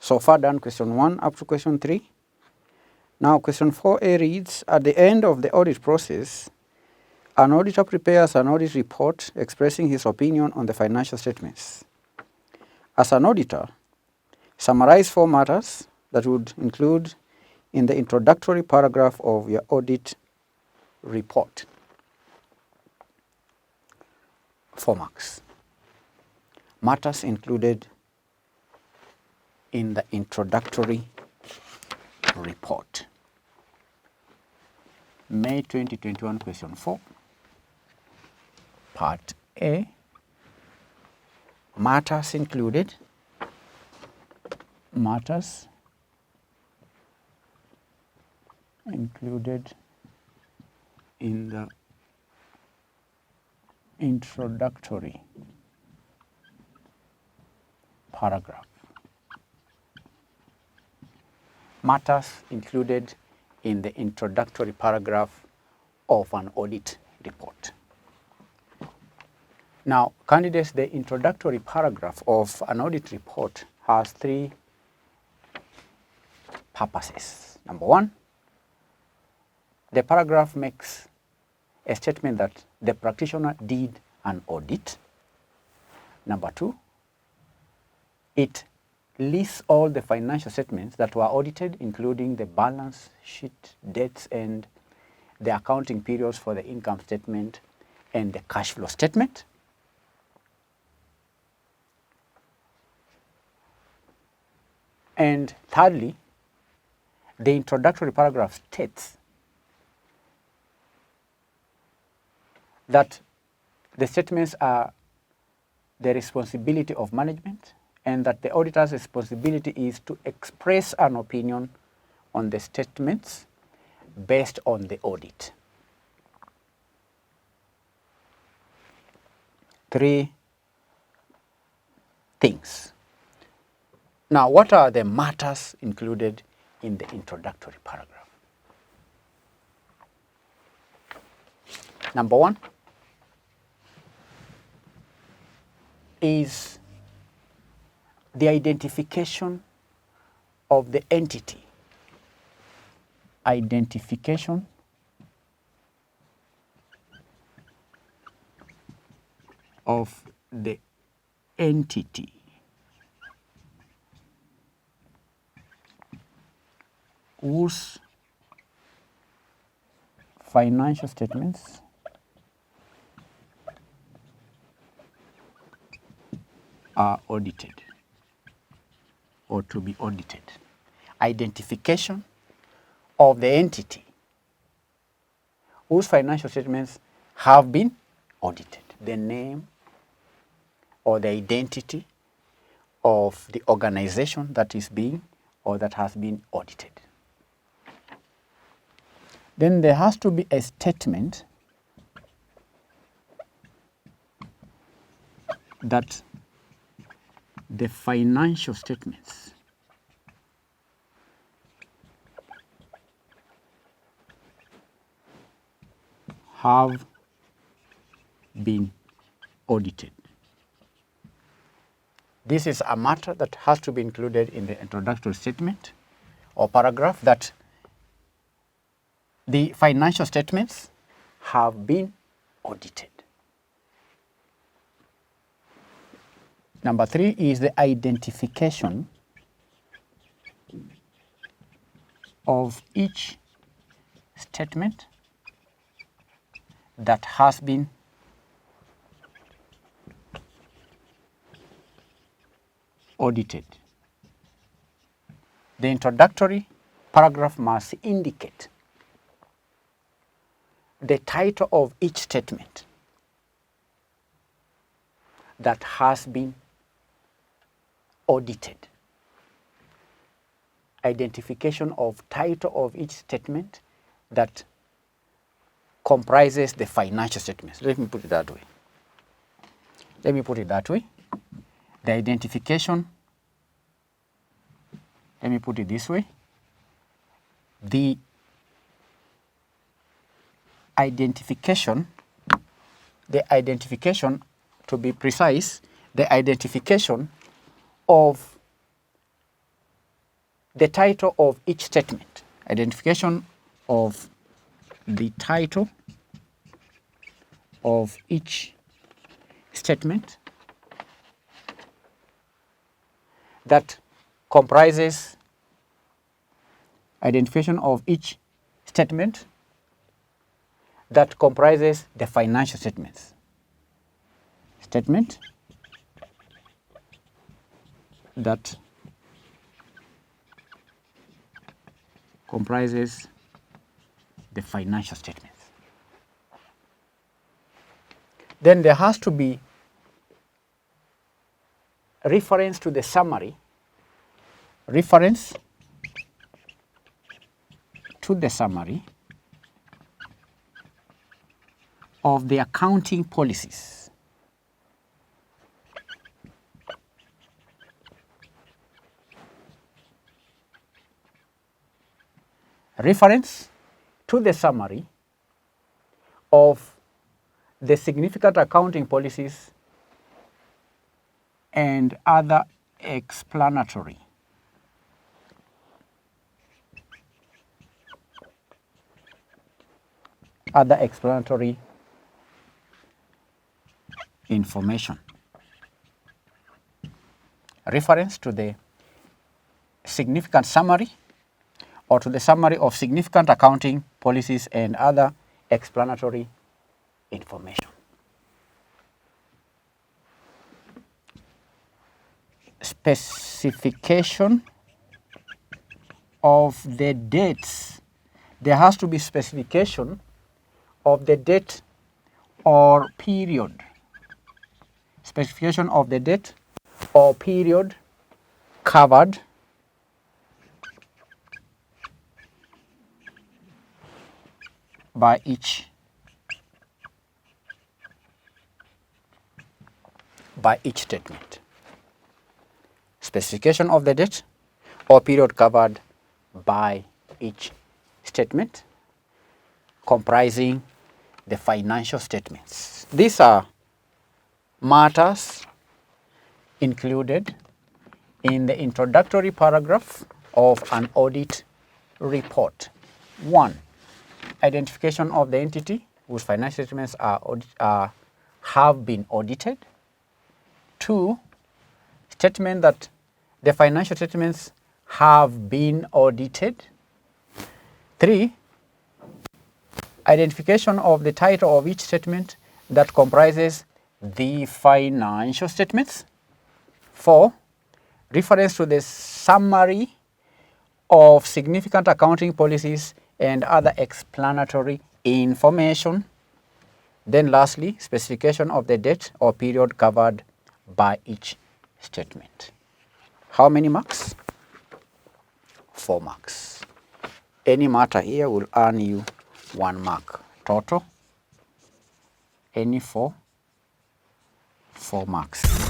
So far done question 1 up to question 3. Now question 4a reads, at the end of the audit process, an auditor prepares an audit report expressing his opinion on the financial statements. As an auditor, summarize 4 matters that would include in the introductory paragraph of your audit report. 4 marks. Matters included in the introductory report. May 2021 question 4. Part A. Matters included. Matters included in the introductory paragraph. Matters included in the introductory paragraph of an audit report. Now, candidates, the introductory paragraph of an audit report has 3 purposes. Number 1, the paragraph makes a statement that the practitioner did an audit. Number 2, it lists all the financial statements that were audited, including the balance sheet, dates, and the accounting periods for the income statement and the cash flow statement. And thirdly, the introductory paragraph states that the statements are the responsibility of management and that the auditor's responsibility is to express an opinion on the statements based on the audit. 3 things. Now, what are the matters included in the introductory paragraph? Number 1 is the identification of the entity. Identification of the entity whose financial statements are audited or to be audited. Identification of the entity whose financial statements have been audited. The name or the identity of the organization that is being or that has been audited. Then there has to be a statement that the financial statements have been audited. This is a matter that has to be included in the introductory statement or paragraph, that the financial statements have been audited. Number 3 is the identification of each statement that has been audited. The introductory paragraph must indicate the title of each statement that has been audited. Identification of title of each statement that comprises the financial statements. Let me put it that way. The identification, let me put it this way. The identification, to be precise, the identification of the title of each statement. Identification of the title of each statement that comprises identification of each statement that comprises the financial statements. Statement that comprises the financial statements. Then there has to be reference to the summary, reference to the summary of the accounting policies. Reference to the summary of the significant accounting policies and other explanatory information. Reference to the significant summary or to the summary of significant accounting policies and other explanatory information. Specification of the dates. There has to be specification of the date or period. Specification of the date or period covered by each statement. Specification of the date or period covered by each statement comprising the financial statements. These are matters included in the introductory paragraph of an audit report. 1. Identification of the entity whose financial statements have been audited. 2. Statement that the financial statements have been audited. 3. Identification of the title of each statement that comprises the financial statements. 4. Reference to the summary of significant accounting policies and other explanatory information. Then lastly, specification of the date or period covered by each statement. How many marks? 4 marks. Any matter here will earn you 1 mark. Total, any 4 marks.